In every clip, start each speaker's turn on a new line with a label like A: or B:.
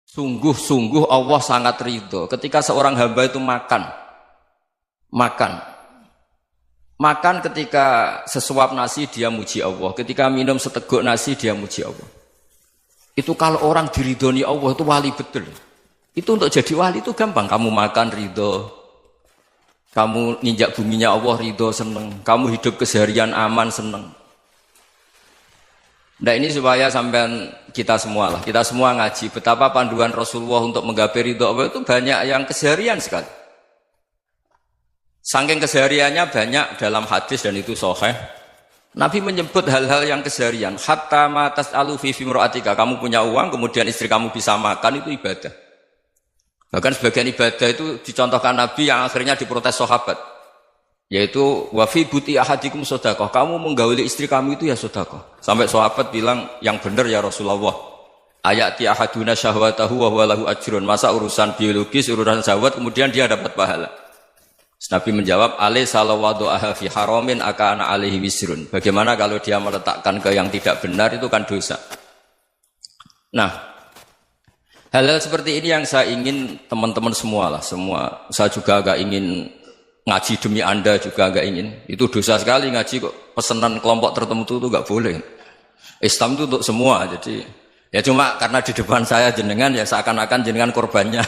A: Sungguh-sungguh Allah sangat ridho ketika seorang hamba itu makan. Makan ketika sesuap nasi dia muji Allah, ketika minum seteguk nasi dia muji Allah. Itu kalau orang diridhoni Allah itu wali betul. Itu untuk jadi wali itu gampang. Kamu makan ridho, kamu ninjak buminya Allah ridho seneng, kamu hidup keseharian aman seneng. Nah ini supaya sampai kita semua ngaji betapa panduan Rasulullah untuk menggapai ridho Allah itu banyak yang keseharian sekali. Saking kesehariannya banyak dalam hadis dan itu sahih. Nabi menyebut hal-hal yang keseharian. Hatta ma tas'alu fi imra'atika. Kamu punya uang kemudian istri kamu bisa makan itu ibadah. Bahkan sebagian ibadah itu dicontohkan Nabi yang akhirnya diprotes sahabat. Yaitu wa fi buti ahadikum sedekah. Kamu menggauli istri kamu itu ya sedekah. Sampai sahabat bilang yang benar ya Rasulullah. Ayati ahaduna syahwatahu wa huwa lahu ajrun. Masa urusan biologis, urusan syahwat kemudian dia dapat pahala. Nabi menjawab, alaysa lawadu'aha fi haramin akana alaihi wisrun. Bagaimana kalau dia meletakkan ke yang tidak benar itu kan dosa. Nah, hal-hal seperti ini yang saya ingin teman-teman semua. Saya juga agak ingin ngaji demi Anda juga agak ingin. Itu dosa sekali ngaji kok pesanan kelompok tertentu itu enggak boleh. Islam itu untuk semua. Jadi ya cuma karena di depan saya jenengan ya seakan-akan jenengan korbannya.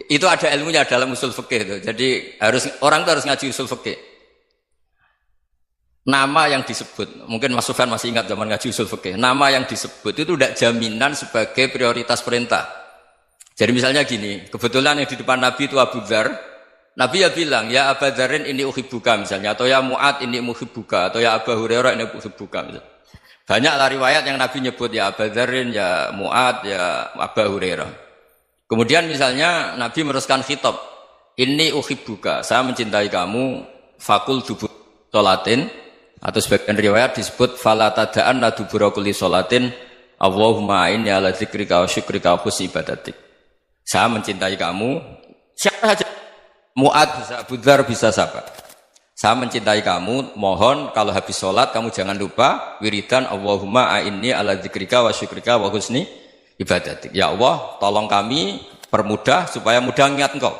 A: Itu ada ilmunya dalam usul fikih itu. Jadi orang itu harus ngaji usul fikih. Nama yang disebut, mungkin Mas Sufyan masih ingat zaman ngaji usul fikih. Nama yang disebut itu tidak jaminan sebagai prioritas perintah. Jadi misalnya gini, kebetulan yang di depan Nabi itu Abu Dzar. Nabi ya bilang, ya Abu Dzarin ini uhibbuka misalnya, atau ya Mu'ad ini muhibbuka, atau ya Abu Hurairah ini uhibbuka misalnya. Banyaklah riwayat yang Nabi nyebut ya Abu Dzarin, ya Mu'ad, ya Abu Hurairah. Kemudian misalnya Nabi meneruskan khitab, ini uhibbuka, saya mencintai kamu, fakul dubur sholatin, atau sebagian riwayat disebut fala tada'an la dubura kulli sholatin, Allahumma inni ala dzikrika wa syukrika wa husni ibadatik. Saya mencintai kamu, siapa saja, Mu'ad bisa, Abu Dzar bisa siapa. Saya mencintai kamu, mohon kalau habis sholat kamu jangan lupa wiridan Allahumma inni ala dzikrika wa syukrika wa husni ibadatik. Ya Allah, tolong kami permudah supaya mudah ingat Engkau.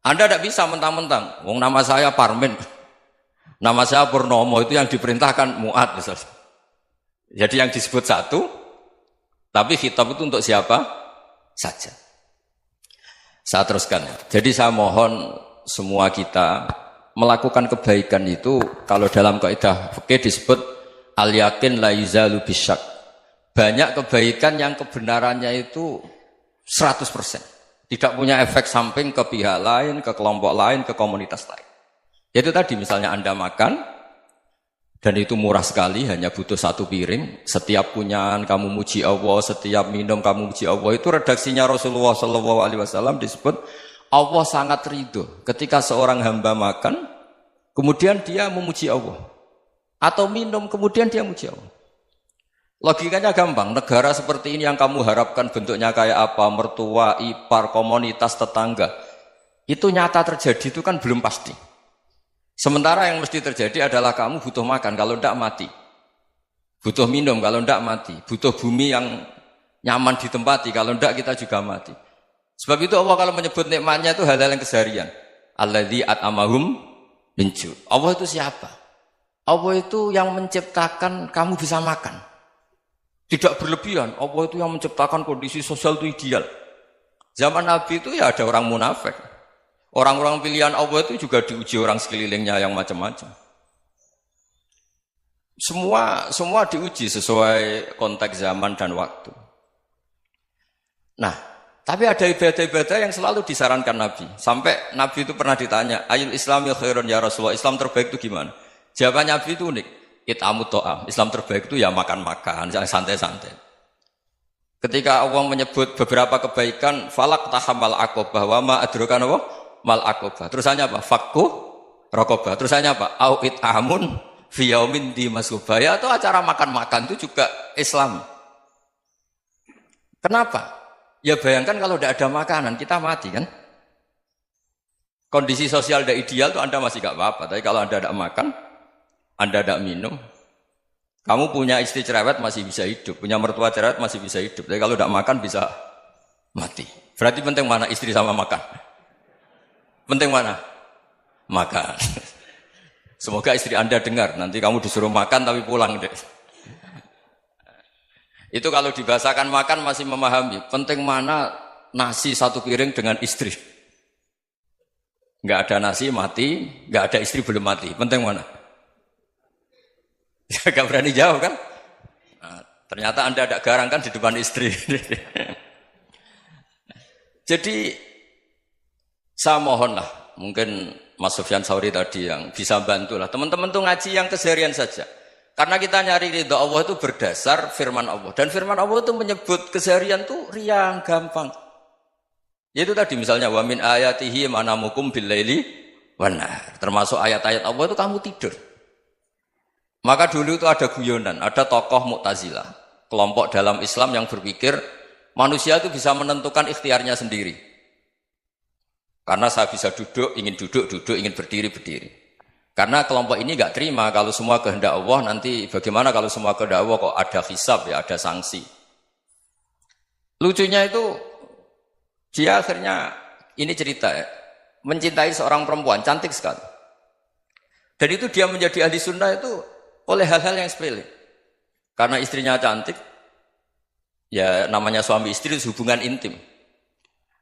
A: Anda tidak bisa mentang-mentang, wong nama saya Parmin, nama saya Purnomo, itu yang diperintahkan Mu'ad misalnya. Jadi yang disebut satu, tapi khitab itu untuk siapa saja. Saya teruskan. Jadi saya mohon semua kita melakukan kebaikan itu, kalau dalam kaidah fikih disebut al-yakin la yuzalu bisyak. Banyak kebaikan yang kebenarannya itu 100%. Tidak punya efek samping ke pihak lain, ke kelompok lain, ke komunitas lain. Itu tadi misalnya Anda makan, dan itu murah sekali, hanya butuh satu piring. Setiap punyaan kamu muji Allah, setiap minum kamu muji Allah. Itu redaksinya Rasulullah SAW disebut, Allah sangat ridho ketika seorang hamba makan, kemudian dia memuji Allah. Atau minum, kemudian dia muji Allah. Logikanya gampang, negara seperti ini yang kamu harapkan bentuknya kayak apa, mertua, ipar, komunitas, tetangga, itu nyata terjadi itu kan belum pasti. Sementara yang mesti terjadi adalah kamu butuh makan, kalau tidak mati. Butuh minum, kalau tidak mati. Butuh bumi yang nyaman ditempati, kalau tidak kita juga mati. Sebab itu Allah kalau menyebut nikmatnya itu hal-hal yang keseharian. Alladzi at'amahum min ju'. Allah itu siapa? Allah itu yang menciptakan kamu bisa makan. Tidak berlebihan, Allah itu yang menciptakan kondisi sosial itu ideal. Zaman Nabi itu ya ada orang munafik. Orang-orang pilihan Allah itu juga diuji orang sekelilingnya yang macam-macam. Semua diuji sesuai konteks zaman dan waktu. Nah, tapi ada ibadah-ibadah yang selalu disarankan Nabi. Sampai Nabi itu pernah ditanya, ayul Islam ya khairun ya Rasulullah, Islam terbaik itu gimana? Jawaban Nabi itu unik. It'amut to'am. Islam terbaik itu ya makan-makan, santai-santai. Ketika Allah menyebut beberapa kebaikan, falak tahamal akobah, wa ma adrokan apa? Mal akobah. Terusannya apa? Fakku rokobah. Terusannya apa? Au it'amun fiyaumin di masubaya. Atau acara makan-makan itu juga Islam. Kenapa? Ya bayangkan kalau tidak ada makanan, kita mati kan? Kondisi sosial tidak ideal itu Anda masih gak apa-apa. Tapi kalau Anda tidak makan, Anda tidak minum, Kamu punya istri cerewet masih bisa hidup, punya mertua cerewet masih bisa hidup. Tapi kalau tidak makan bisa mati. Berarti penting mana istri sama makan? Penting mana? Makan. Semoga istri Anda dengar, nanti kamu disuruh makan tapi pulang deh. Itu kalau dibahasakan makan masih memahami. Penting mana nasi satu piring dengan istri. Nggak ada nasi mati, nggak ada istri belum mati. Penting mana? Ya, gak berani jawab kan? Nah, ternyata Anda ada garang kan di depan istri. Jadi saya mohonlah, mungkin Mas Sufyan Sauri tadi yang bisa bantulah. Teman-teman tuh ngaji yang keseharian saja. Karena kita nyari ridha Allah itu berdasar firman Allah. Dan firman Allah itu menyebut keseharian tuh riang, gampang. Yaitu tadi misalnya wa min ayatihi manamukum bil laili wan nahar. Termasuk ayat-ayat Allah itu kamu tidur. Maka dulu itu ada guyonan, ada tokoh Mu'tazilah, kelompok dalam Islam yang berpikir manusia itu bisa menentukan ikhtiarnya sendiri. Karena saya bisa duduk, ingin berdiri, berdiri. Karena kelompok ini nggak terima kalau semua kehendak Allah, nanti bagaimana kalau semua kehendak Allah kok ada hisab ya, ada sanksi. Lucunya itu dia akhirnya ini cerita ya, mencintai seorang perempuan cantik sekali. Dan itu dia menjadi ahli sunnah itu oleh hal-hal yang sepele. Karena istrinya cantik, ya namanya suami istri itu hubungan intim.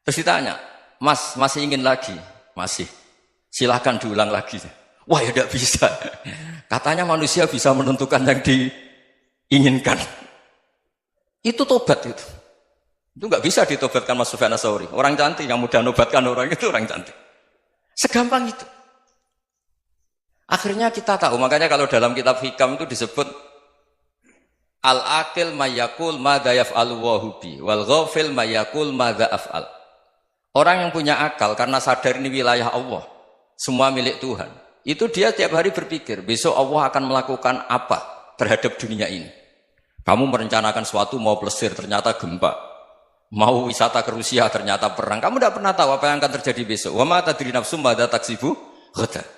A: Terus ditanya, Mas masih ingin lagi? Masih. Silahkan diulang lagi. Wah ya tidak bisa. Katanya manusia bisa menentukan yang diinginkan. Itu tobat itu. Itu nggak bisa ditobatkan Mas Sufyan Ats-Tsauri. Orang cantik yang mudah nobatkan orang itu orang cantik. Segampang itu. Akhirnya kita tahu, makanya kalau dalam kitab Hikam itu disebut al-aqil mayyakul madza yaf'alu wa hubi wal ghafil mayyakul madza af'al. Orang yang punya akal karena sadar ini wilayah Allah, semua milik Tuhan. Itu dia tiap hari berpikir, besok Allah akan melakukan apa terhadap dunia ini. Kamu merencanakan sesuatu mau plesir, ternyata gempa. Mau wisata ke Rusia, ternyata perang. Kamu tidak pernah tahu apa yang akan terjadi besok. Wa ma tadri nafsum madza taksibu ghadan.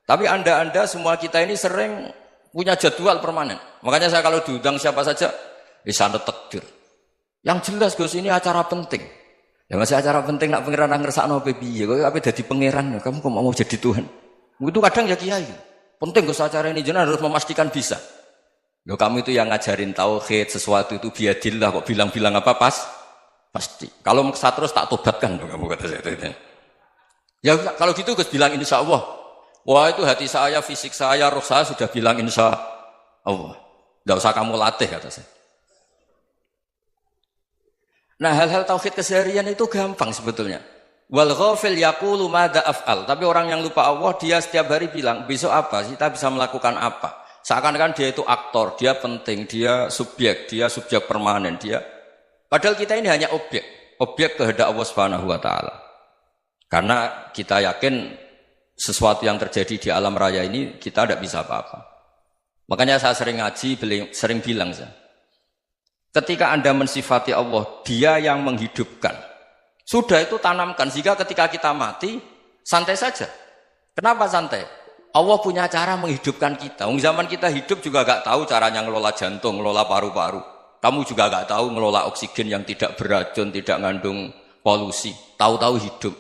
A: Tapi anda semua kita ini sering punya jadwal permanen. Makanya saya kalau diundang siapa saja, sana takdir. Yang jelas Gus ini acara penting. Ya masih acara penting nak pangeran ngersakno piye? Kowe ape dadi pangeran? Kamu kok mau jadi Tuhan? Itu kadang ya kiai. Penting Gus acara ini jenengan harus memastikan bisa. Loh kamu itu yang ngajarin tauhid, sesuatu itu biadillah kok bilang-bilang apa pasti. Kalau maksa terus tak tobatkan kamu kata saya. Ya kalau gitu Gus bilang insyaallah. Wah itu hati saya, fisik saya, roh saya sudah bilang insya Allah. Tidak usah kamu latih kata saya. Nah hal-hal tauhid keseharian itu gampang sebetulnya. Wal ghafil yaqulu madza af'al. Tapi orang yang lupa Allah dia setiap hari bilang besok apa? Kita bisa melakukan apa? Seakan-akan dia itu aktor, dia penting, dia subjek permanen, dia. Padahal kita ini hanya objek kehendak Allah Subhanahu wa taala. Karena kita yakin sesuatu yang terjadi di alam raya ini kita tidak bisa apa-apa. Makanya saya sering ngaji, sering bilang saya, ketika Anda mensifati Allah, dia yang menghidupkan. Sudah itu tanamkan, sehingga ketika kita mati, santai saja. Kenapa santai? Allah punya cara menghidupkan kita. Zaman kita hidup juga gak tahu caranya ngelola jantung, ngelola paru-paru. Kamu juga gak tahu ngelola oksigen yang tidak beracun, tidak ngandung polusi. Tahu-tahu hidup.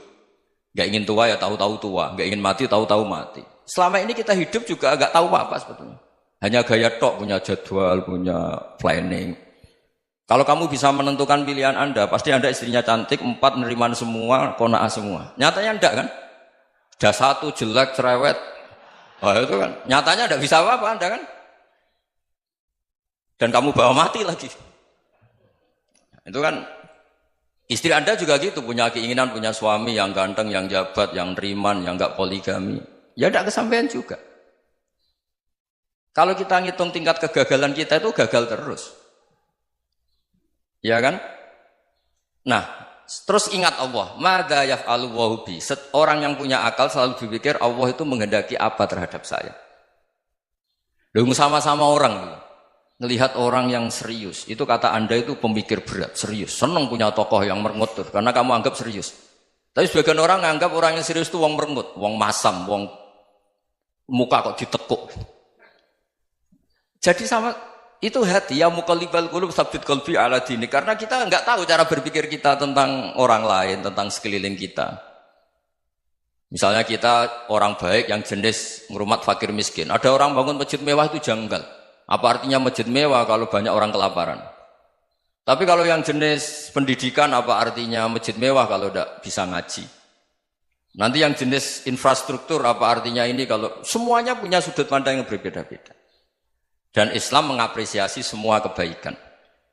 A: Gak ingin tua ya tahu-tahu tua, gak ingin mati tahu-tahu mati. Selama ini kita hidup juga agak tahu apa sebetulnya. Hanya gaya tok, punya jadwal, punya planning. Kalau kamu bisa menentukan pilihan Anda, pasti Anda istrinya cantik, 4 neriman semua, qanaah semua. Nyatanya enggak kan? Sudah 1 jelek, cerewet. Oh itu kan, nyatanya enggak bisa apa-apa Anda kan? Dan kamu bawa mati lagi. Itu kan istri Anda juga gitu, punya keinginan, punya suami yang ganteng, yang jabat, yang neriman, yang enggak poligami. Ya enggak kesampaian juga. Kalau kita ngitung tingkat kegagalan kita itu gagal terus. Ya kan? Nah, terus ingat Allah, madza yaf'alu wa bi. Orang yang punya akal selalu berpikir Allah itu menghendaki apa terhadap saya. Loh sama-sama orang ngelihat orang yang serius, itu kata Anda itu pemikir berat, serius. Senang punya tokoh yang merengut tuh, karena kamu anggap serius. Tapi sebagian orang anggap orang yang serius itu wong merengut, wong masam, wong muka kok ditekuk. Jadi sama itu hati ya muqallibal qulub tsabbit qalbi ala dinik, karena kita enggak tahu cara berpikir kita tentang orang lain, tentang sekeliling kita. Misalnya kita orang baik yang jenis ngrumat fakir miskin. Ada orang bangun masjid mewah itu janggal. Apa artinya masjid mewah kalau banyak orang kelaparan? Tapi kalau yang jenis pendidikan, apa artinya masjid mewah kalau tidak bisa ngaji? Nanti yang jenis infrastruktur, apa artinya ini kalau semuanya punya sudut pandang yang berbeda-beda. Dan Islam mengapresiasi semua kebaikan.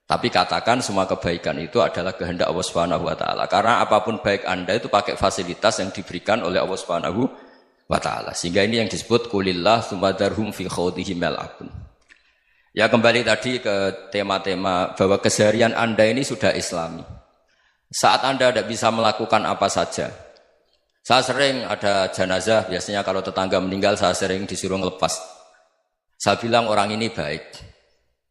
A: Tapi katakan semua kebaikan itu adalah kehendak Allah Subhanahu wa taala. Karena apapun baik Anda itu pakai fasilitas yang diberikan oleh Allah Subhanahu wa taala. Sehingga ini yang disebut qulillah tsumma darhum fi khawdihim yal'abun. Ya kembali tadi ke tema-tema bahwa keseharian Anda ini sudah Islami. Saat Anda tidak bisa melakukan apa saja. Saya sering ada jenazah, biasanya kalau tetangga meninggal saya sering disuruh ngelepas. Saya bilang orang ini baik.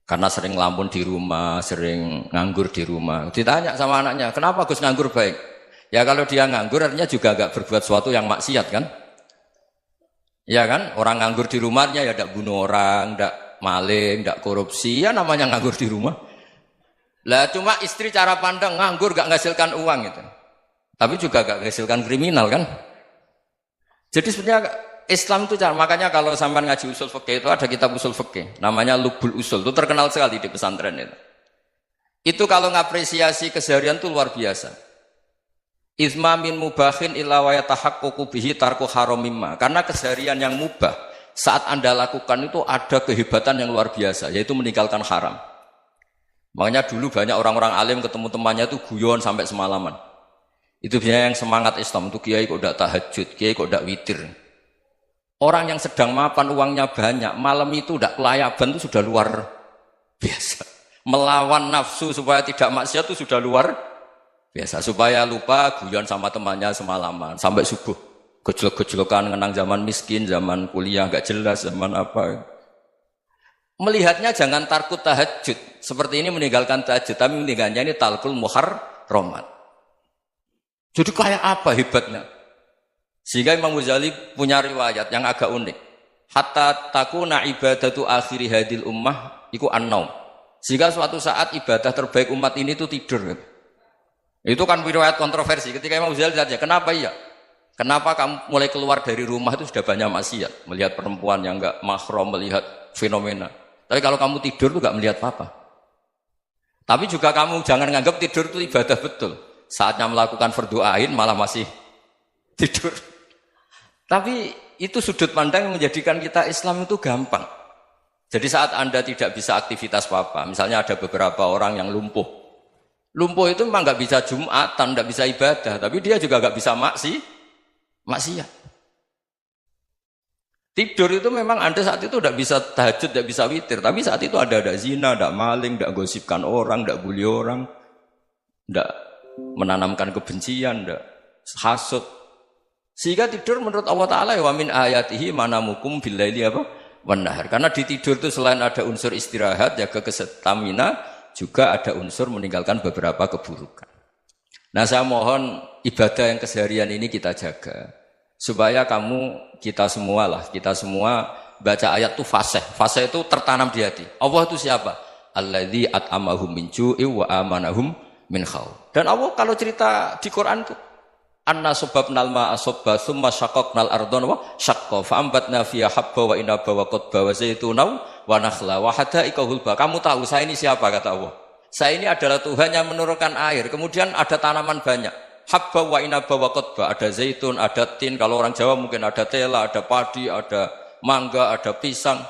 A: Karena sering ngelamun di rumah, sering nganggur di rumah. Ditanya sama anaknya, kenapa Gus nganggur baik? Ya kalau dia nganggur artinya juga agak berbuat sesuatu yang maksiat kan? Ya kan? Orang nganggur di rumahnya ya tidak bunuh orang, tidak maling, tidak korupsi, ya namanya nganggur di rumah. Lah cuma istri cara pandang nganggur gak menghasilkan uang itu. Tapi juga gak menghasilkan kriminal kan. Jadi sebenarnya Islam itu cara, makanya kalau sampai ngaji usul fikih itu ada kitab usul fikih namanya Lubul Usul, itu terkenal sekali di pesantren itu. Itu kalau ngapresiasi keseharian itu luar biasa. Izma min mubahin illa wa yatahaqqaqu bihi tarku haramimma. Karena keseharian yang mubah saat Anda lakukan itu ada kehebatan yang luar biasa, yaitu meninggalkan haram. Makanya dulu banyak orang-orang alim ketemu temannya itu guyon sampai semalaman. Itu biasanya yang semangat Islam itu kiai kok tidak tahajud, kiai kok tidak witir. Orang yang sedang mapan uangnya banyak, malam itu tidak kelayaban itu sudah luar biasa. Melawan nafsu supaya tidak maksiat itu sudah luar biasa. Supaya lupa guyon sama temannya semalaman sampai subuh. Gejolak-gejolokan ngenang zaman miskin, zaman kuliah gak jelas, zaman apa. Melihatnya jangan tarkut tahajud. Seperti ini meninggalkan tahajud, tapi meninggalkannya ini talkul muharramat. Jadi kayak apa hebatnya? Sehingga Imam Ghazali punya riwayat yang agak unik. Hatta takuna ibadatu akhiri hadil ummah iku an-naum. Sehingga suatu saat ibadah terbaik umat ini itu tidur. Itu kan riwayat kontroversi. Ketika Imam Ghazali tanya, kenapa iya? Kenapa kamu mulai keluar dari rumah itu sudah banyak maksiat, melihat perempuan yang enggak mahram, melihat fenomena. Tapi kalau kamu tidur itu enggak melihat apa-apa. Tapi juga kamu jangan nganggap tidur itu ibadah betul. Saatnya melakukan fardu ain malah masih tidur. Tapi itu sudut pandang yang menjadikan kita Islam itu gampang. Jadi saat Anda tidak bisa aktivitas apa-apa, misalnya ada beberapa orang yang lumpuh. Lumpuh itu memang enggak bisa Jumatan, enggak bisa ibadah, tapi dia juga enggak bisa maksiat. Tidur itu memang Anda saat itu tidak bisa tahajud, tidak bisa witir, tapi saat itu ada zina, ada maling, tidak gosipkan orang, tidak bully orang, tidak menanamkan kebencian, tidak hasud. Sehingga tidur menurut Allah Ta'ala wa min ayatihi manamukum billaili apa? Wan nahar. Karena di tidur itu selain ada unsur istirahat, jaga stamina, juga ada unsur meninggalkan beberapa keburukan. Nah saya mohon ibadah yang keseharian ini kita jaga. Supaya kita semua baca ayat itu fasih. Fasih itu tertanam di hati. Allah itu siapa? Alladzi at'amahum min ju'i wa amanahum min khauf. Dan Allah kalau cerita di Quran itu anna sababnal ma'a sabba tsumma syaqqaqnal ardha wa syaqqa fa ambatna fiha habba wa inaba wa qadba wa zaituna wa nakhla wa hadaika hulba. Kamu tahu saya ini siapa kata Allah? Saya ini adalah Tuhan yang menurunkan air, kemudian ada tanaman banyak. Habba wa inaba wa qadba, ada zaitun, ada tin, kalau orang Jawa mungkin ada tela, ada padi, ada mangga, ada pisang.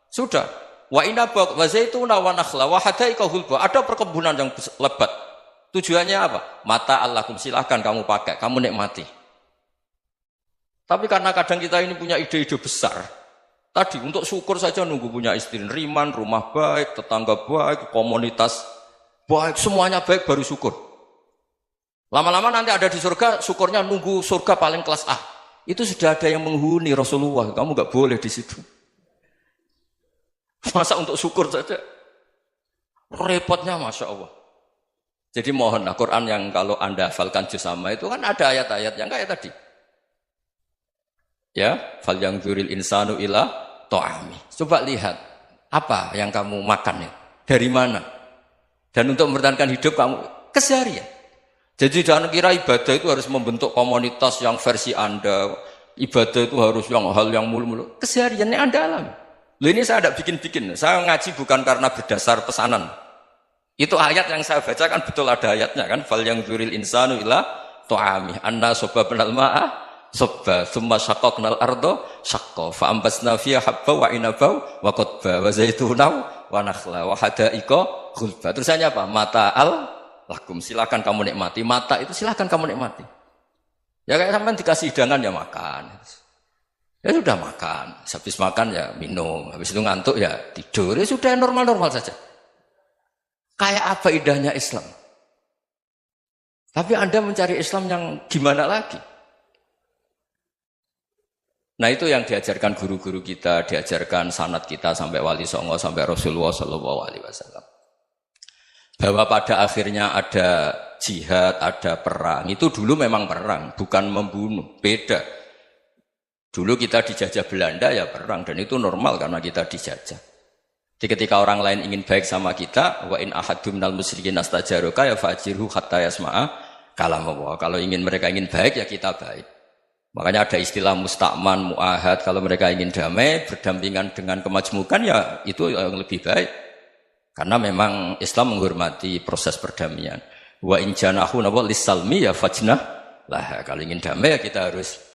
A: Sudah. Wa inaba wa zaituna wa nakhla wa hadaika hulba, ada perkebunan yang lebat. Tujuannya apa? Mata Allahkum, silahkan kamu pakai, kamu nikmati. Tapi karena kadang kita ini punya ide-ide besar. Tadi untuk syukur saja nunggu punya istri riman, rumah baik, tetangga baik, komunitas baik, semuanya baik baru syukur. Lama-lama nanti ada di surga, syukurnya nunggu surga paling kelas A. Itu sudah ada yang menghuni Rasulullah, kamu nggak boleh di situ. Masa untuk syukur saja? Repotnya Masya Allah. Jadi mohonlah Quran yang kalau Anda hafalkan juz amma itu kan ada ayat-ayat yang kayak tadi. Ya, fal yang dzuril insanu ila ta'ami. Coba lihat, Apa yang kamu makan ya? Dari mana? Dan untuk mempertahankan hidup kamu keseharian. Jadi jangan kira ibadah itu harus membentuk komunitas yang versi Anda. Ibadah itu harus yang hal yang mulu-mulu. Kesehariannya Anda alami. Loh ini saya tidak bikin-bikin. Saya ngaji bukan karena berdasar pesanan. Itu ayat yang saya baca kan betul ada ayatnya kan. Fal yang dzuril insanu ila tu'ami. Anna soba benal ma'ah soba. Thumma syaqaqnal ardo syaqqa. Fa'ambasna fiya habba wa inabau wa qodba. Wa zaitunau wa nakhla wa hadaika khulba. Terusannya apa? Mata'al lakum. Silakan kamu nikmati. Mata itu silakan kamu nikmati. Ya kayak sampean dikasih hidangan ya makan. Ya sudah makan. Habis makan ya minum. Habis itu ngantuk ya tidur. Ya sudah normal-normal saja. Kayak apa indahnya Islam. Tapi Anda mencari Islam yang gimana lagi? Nah itu yang diajarkan guru-guru kita, diajarkan sanad kita sampai Wali Songo, sampai Rasulullah SAW. Bahwa pada akhirnya ada jihad, ada perang. Itu dulu memang perang, bukan membunuh. Beda. Dulu kita dijajah Belanda ya perang. Dan itu normal karena kita dijajah. Jadi ketika orang lain ingin baik sama kita, wa in ahadum minal musyrikin astajaroka ya fajirhu hatta yasma'a kalam Allah. Kalau mereka ingin baik ya kita baik. Makanya ada istilah musta'man, mu'ahad. Kalau mereka ingin damai, berdampingan dengan kemajmukan ya itu yang lebih baik. Karena memang Islam menghormati proses perdamaian. Wa in janahu lis-salmi ya fajnah lah. Kalau ingin damai ya kita harus